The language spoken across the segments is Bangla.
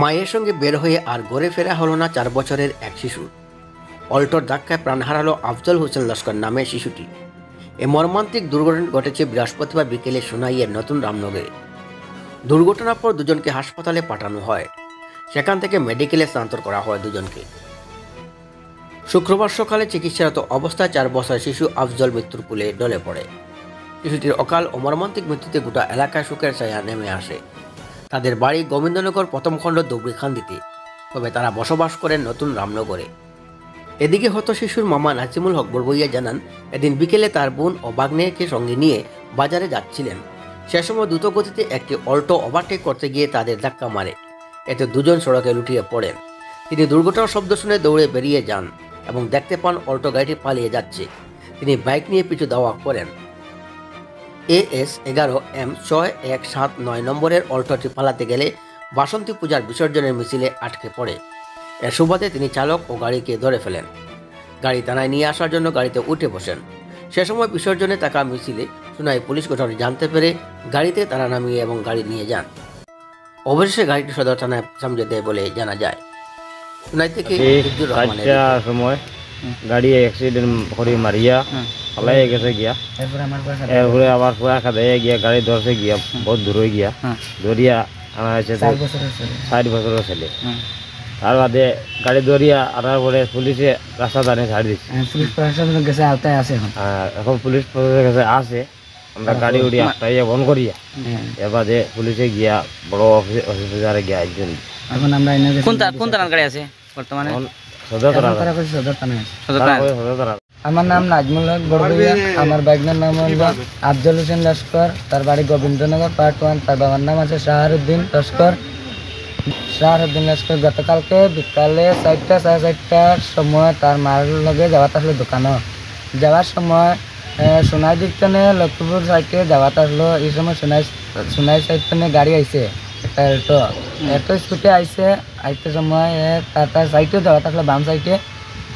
মায়ের সঙ্গে বের হয়ে আর ঘরে ফেরা হলো না 4 বছরের এক শিশু। অল্টোর ধাক্কায় প্রাণ হারালো আফজল হোসেন লস্কর নামে শিশুটি। এ মর্মান্তিক দুর্ঘটনা ঘটেছে বৃহস্পতিবার বিকেলে সোনাইয়ের নতুন রামনগরে। দুর্ঘটনার পর দুজনকে হাসপাতালে পাঠানো হয়। সেখান থেকে মেডিকেলে স্থানান্তর করা হয় দুজনকে। শুক্রবার সকালে চিকিৎসারত অবস্থায় 4 বছরের শিশু আফজল মৃত্যুর কোলে ঢলে পড়ে। শিশুটির অকাল ও মর্মান্তিক মৃত্যুতে গোটা এলাকায় শোকের ছায়া নেমে আসে। তাদের বাড়ি গোবিন্দনগর প্রথম খণ্ড দুবরিখান্দিতে, তবে তারা বসবাস করেন নতুন রামনগরে। এদিকে হত শিশুর মামা নাজিমুল হক বড়বইয়া জানান, এদিন বিকেলে তার বোন ও ভাগ্নেকে সঙ্গে নিয়ে বাজারে যাচ্ছিলেন। সে সময় দ্রুত গতিতে একটি অল্টো ওভারটেক করতে গিয়ে তাদের ধাক্কা মারে। এতে দুজন সড়কে লুটিয়ে পড়েন। তিনি দুর্ঘটনার শব্দ শুনে দৌড়ে বেরিয়ে যান এবং দেখতে পান অল্টো গাড়িটি পালিয়ে যাচ্ছে। তিনি বাইক নিয়ে পিছু ধাওয়া করেন। AS 11M6179 নম্বরের অল্টোটি পালাতে গেলে বাসন্তী পূজার বিসর্জনের মিছিলে আটকে পড়ে। এর সুবাদে তিনি চালক ও গাড়িকে ধরে ফেলেন। গাড়ি থানায় নিয়ে আসার জন্য গাড়িতে উঠে বসেন। সে সময় বিসর্জনে থাকা মিছিলে সোনাই পুলিশ ঘটনাটি জানতে পেরে গাড়িতে তারা নামিয়ে এবং গাড়ি নিয়ে যান। অবশেষে গাড়িটি সদর থানায় সামনে দেয় বলে জানা যায়। সোনাই থেকে সময় গাড়ি অ্যাক্সিডেন্ট করে মারিয়া পালাই গেছে গিয়া, এরপরে আবার পুরা খাদে গিয়া গাড়ি ধরছে গিয়া বহুত দূর হয়ে গিয়া ধরিয়া আনা হয়েছে 60 বছরের ছেলে। তার বাদে গাড়ি ধরিয়া আনার পরে পুলিশে রাস্তা দানে ছাড়ি দিচ্ছে। পুলিশ প্রশাসনের কাছে আওতায় আছে এখন পুলিশ প্রশাসনের কাছে আছে। আমরা গাড়ি উড়ি আটটাইয়া বন্ধ করিয়া এর বাদে পুলিশে গিয়া বড় অফিসারে গিয়া একজন। এখন আমরা কোন থানার গাড়ি আছে বর্তমানে? সদর থানা। আমার নাম নাজমুল হক বড়বইয়া, আমার বাইকনার নাম হলো আফজল হোসেন লস্কর, তার বাড়ি গোবিন্দনগর পার্ট 1। তার বাবার নাম আছে শাহরুদ্দিন লস্কর। গতকালকে বিকালে 4টা সাড়ে 4টার সময় তার মার লগে যাওয়াত আসলো দোকানও। যাওয়ার সময় সোনাই দিক থেকে লক্ষ্মীপুর সাইডে যাওয়াত আসলো। এই সময় সোনাই সাইড থেকে গাড়ি আইছে, একটা এটো স্কুটি আইতে সময় তার সাইডেও যাওয়াত আসলো বাম সাইডে।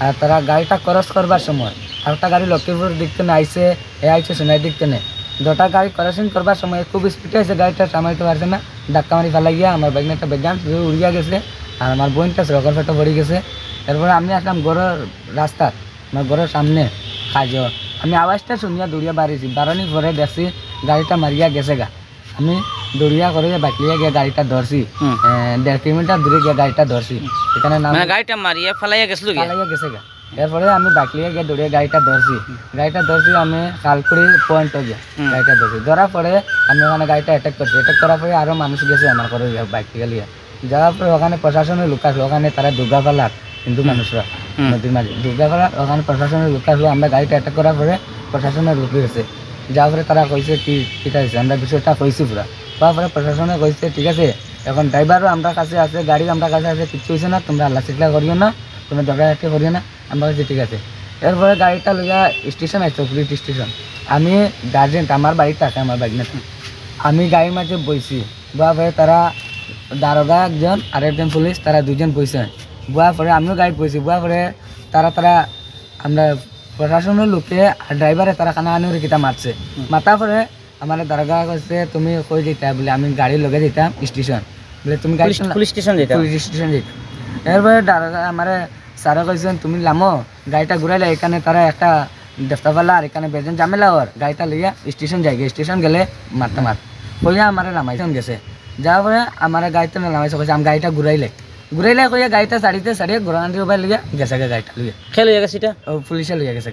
আর তারা গাড়িটা ক্রস করবার সময় একটা গাড়ি লক্ষ্মীপুর দিক থেকে আইছে সোনাই দিক থেকে। দুটা গাড়ি ক্রসিং করবার সময় খুব স্পিডে আছে, গাড়িটা সামাইতে পারছে না, ধাক্কা মারি ফেলা গিয়া আমার বাইকটা বেগান উড়িয়া গেছে আর আমার বোনটা সড়কের ফেটে পড়ে গেছে। এরপরে আমি আসলাম ঘরের রাস্তা, আমার ঘরের সামনে কাজ। আমি আওয়াজটা শুনিয়া দৌড়িয়া বাড়িছি, বাড়ানির পরে দেখছি গাড়িটা মারিয়া গেছে গা। আমি দৌড়িয়া করে বাইকলিয়া গিয়ে গাড়িটা ধরছি, 1.5 কিলোমিটার দূরে গিয়ে গাড়িটা ধরছি। এখানে গাড়িটা মারিয়া ফালাইয়া গেছিল গেছে গা। এরপরে আমি বাইকলিয়া গিয়ে দৌড়িয়ে গাড়িটা ধরছি আমি কালকুড়ি পয়েন্ট গিয়ে গাড়িটা ধরার পরে আমি ওখানে গাড়িটা অ্যাটাক করছি। অ্যাটাক করার পরে আরও মানুষ গেছে আমার করে বাইক থেকে লিয়ে যাওয়ার পরে ওখানে প্রশাসনের লোক আসলো। ওখানে তারা দুর্গা ফেলার হিন্দু মানুষরা নদীর মাঝে দুর্গা ফেলার ওখানে প্রশাসনের লোক আসলো। আমরা গাড়িটা অ্যাটাক করার পরে প্রশাসনের লোক গেছে, যাওয়ার পরে তারা কইছে ঠিক আছে, আমরা বিষয়টা কইছি পুরা। তারপরে প্রশাসনে কইছে ঠিক আছে, এখন ড্রাইভারও আমরা কাছে আছে, গাড়ি আমরা কাছে আছে, কিছু হয়েছে না, তোমরা আল্লাহ শিখলা করিও না, তোমরা ঝগড়াঝাটি করিও না। আমরা কাছে ঠিক আছে। এরপরে গাড়িটা লইয়া স্টেশন আসতো, পুলিশ স্টেশন। আমি গার্জেন, আমার বাড়িতে আছে আমার বাইক না, আমি গাড়ির মাঝে বইছি। বোয়া পরে তারা দারোগা একজন আর একজন পুলিশ, তারা দুজন বইছে। বোয়া পরে আমিও গাড়ি বইছি। বোয়া পরে তারা আমরা প্রশাসনের লোকে আর ড্রাইভারে তারা খানা আনি কিতা মারছে। মাতার পরে আমার দারোগা কইছে তুমি কই দিতা বলে, আমি গাড়ি লগে দিতাম স্টেশন বলে, তুমি গাড়ি পুলিশ স্টেশন দিতাম। এরপরে দারোগা আমার স্যারে কইছেন তুমি লামো গাড়িটা ঘুরাইলে, এখানে তারা একটা দেফতাওয়ালা আর এখানে বেজন ঝামেলা ওর, গাড়িটা লইয়া স্টেশন যাই। স্টেশন গেলে মারতে কইয়া আমার নামাইছেন গেছে। যাওয়ার পরে আমার গাড়িতে নামাইছে, কইছে আমি গাড়িটা ঘুরাইলে কইয়া গাড়িটা ছাড়িয়ে ঘোরান দিয়ে উপায় লইয়া গেছে গাড়িটা লইয়া লইয়া গেছে। এটা পুলিশে লইয়া গেছে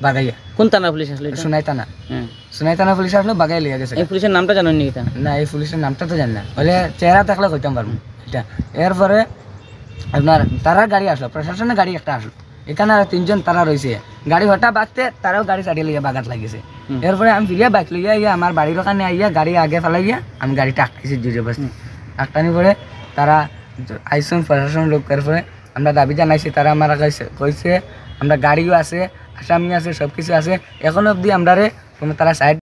বাগাইয়া। কোন থানা পুলিশ আসলো? সোনাই থানা পুলিশ আসলো, বাগাই লইয়া গেছে। এই পুলিশের নামটা জানেন নাকি? না, এই পুলিশের নামটা তো জানি না, বলে চেহারা থাকলে কইতাম পারবো এটা। এরপরে আপনার তারা গাড়ি আসলো, প্রশাসনের গাড়ি একটা আসলো, এখানে আর 3জন তারা রয়েছে। গাড়ি হঠাৎ বাগতে তারাও গাড়ি চালিয়ে লইয়া বাগাত লাগিয়েছে। এরপরে আমি ফিরিয়া বাইক লইয়া আমার বাড়ির ওখানে আইয়া গাড়ি আগে ফেলাইয়া আমি গাড়িটা আটকাইছি জোরে বসে। আটকানি পরে তারা আইসন প্রশাসনের লোক। পরে আমরা দাবি জানাইছি, তারা আমার কইছে আমরা গাড়িও আছে, আসামি আছে, সব কিছু আছে, এখন অবধি আমরা কোনো তারা সাইড